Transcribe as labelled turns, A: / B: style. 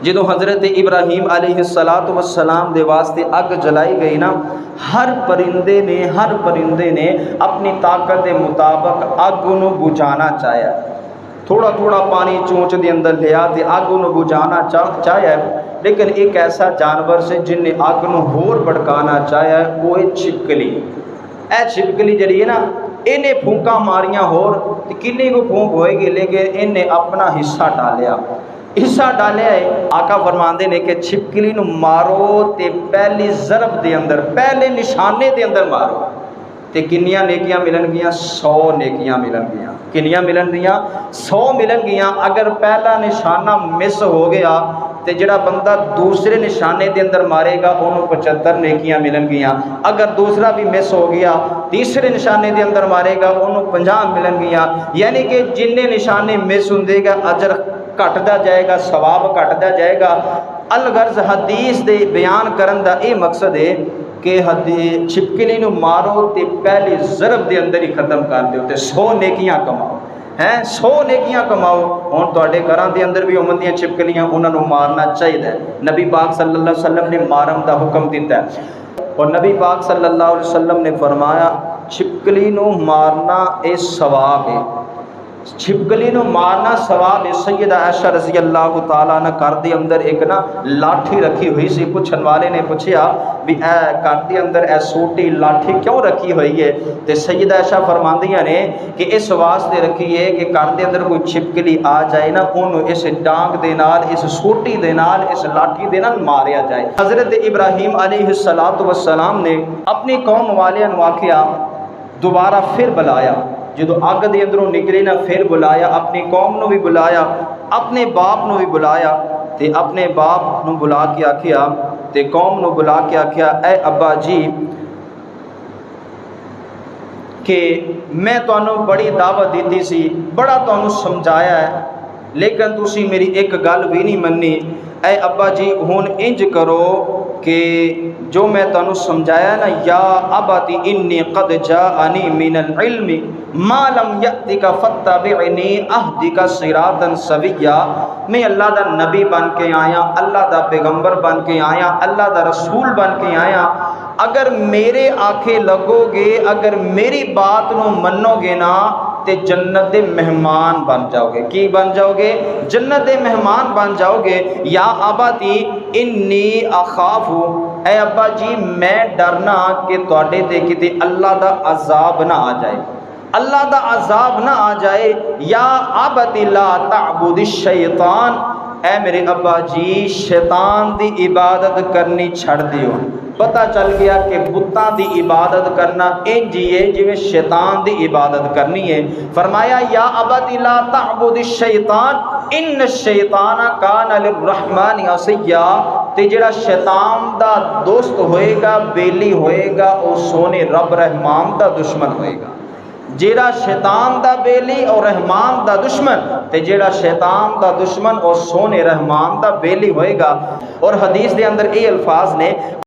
A: جدو حضرت ابراہیم علیہ السلام دے واسطے اگ جلائی گئی نا، ہر پرندے نے اپنی طاقت دے مطابق اگ نو بجھانا چاہیا، تھوڑا تھوڑا پانی چونچ دے اندر لیا تے اگ نو بجھانا چاہیا، لیکن ایک ایسا جانور سے جن نے اگ نو ہور بھڑکانا چاہیا ہے، وہ ہے چھپکلی۔ اے چھپکلی جڑی ہے نا، انہیں پھونکا ماریاں ہور کنی کو پھونک ہوئے گی، لیکن انہیں اپنا حصہ ڈالیا ہے۔ آقا فرماندے نے کہ چھپکلی نو مارو تے پہلی ضرب دے اندر، پہلے نشانے دے اندر مارو تے کنیاں نیکیاں ملن گیاں؟ 100 نیکیاں ملن گیاں۔ کنیاں ملن گیاں؟ 100 ملن گیاں۔ اگر پہلا نشانہ مس ہو گیا تے جڑا بندہ دوسرے نشانے دے اندر مارے گا انہوں 75 نیکیاں ملن گیاں۔ اگر دوسرا بھی مس ہو گیا تیسرے نشانے دے اندر مارے گا انہوں 50 ملن گیاں۔ یعنی کہ جن نشانے مس ہوندے گا اجر کٹدا جائے گا، ثواب کٹدا جائے گا۔ الغرض حدیث دے بیان کرن دا اے مقصد ہے کہ چھپکلی نو مارو تے پہلی ضرب دے اندر ہی ختم کر دیو تے 100 نیکیاں کماؤ، 100 نیکیاں کماؤ۔ ہن تواڈے گھراں دے اندر بھی ہوندیاں چھپکلیاں، انہاں نو مارنا چاہیے۔ نبی پاک صلی اللہ علیہ وسلم نے مارن دا حکم دیتا ہے، اور نبی پاک صلی اللہ علیہ وسلم نے فرمایا چھپکلی نو مارنا اے ثواب ہے، چھپکلی نو مارنا ثواب ہے۔ سیدہ عائشہ رضی اللہ تعالیٰ عنہ گھر دے اندر ایک نا لاٹھی رکھی ہوئی سی، پوچھن والے نے پوچھیا بھی اے گھر دے اندر اے سوٹی لاٹھی کیوں رکھی ہوئی ہے؟ تے سیدہ عائشہ فرماندیاں نے کہ اس واسطے رکھی ہے کہ گھر دے اندر کوئی چھپکلی آ جائے نا، انہوں اس ڈانگ دے نال، اس سوٹی دے نال، اس لاٹھی دے نال ماریا جائے۔ حضرت ابراہیم علیہ السلام نے اپنی قوم والے نو آکھیا، دوبارہ پھر بلایا، جدو اگ دے اندروں نکلے نا پھر بلایا، اپنی قوم نو بھی بلایا، اپنے باپ نو بھی بلایا، تے اپنے باپ نو بلا کے آکھیا تے قوم نو بلا کے آکھیا اے ابا جی کہ میں تانوں بڑی دعوت دیتی سی، بڑا تانوں سمجھایا ہے، لیکن تسی میری ایک گل بھی نہیں مننی۔ اے ابا جی ہن انج کرو کہ جو میں تانوں سمجھایا نا، یا ابتی انی قد جاءنی من العلم ما لم یأتک فاتبعنی اہدک صراطا سویا، میں اللہ دا نبی بن کے آیا، اللہ دا پیغمبر بن کے آیا، اللہ دا رسول بن کے آیا۔ اگر میرے آنکھیں لگو گے، اگر میری بات نو منو گے نا تے جنت دے مہمان بن جاؤ گے۔ کی بن جاؤ گے؟ جنت دے مہمان بن جاؤ گے۔ یا اباتی انی اخاف، اے ابا جی میں ڈرنا کہ تواڈے تے کتے اللہ دا عذاب نہ آ جائے، اللہ دا عذاب نہ آ جائے۔ یا ابت لا تعبد الشیطان، اے میرے ابا جی شیطان دی عبادت کرنی چھڑ دیو۔ پتہ چل گیا کہ بتاں دی عبادت کرنا انج ہی ہے جویں شیطان دی عبادت کرنی ہے۔ فرمایا یا ابت لا تعبد الشیطان ان الشیطان کان للرحمن عصیا، تے جڑا شیطان دا دوست ہوئے گا، بیلی ہوئے گا، او سونے رب رحمان دا دشمن ہوئے گا۔ جیڑا شیطان دا بیلی اور رحمان دا دشمن، تے جیڑا شیطان دا دشمن اور سونے رحمان دا بیلی ہوئے گا۔ اور حدیث دے اندر اے الفاظ نے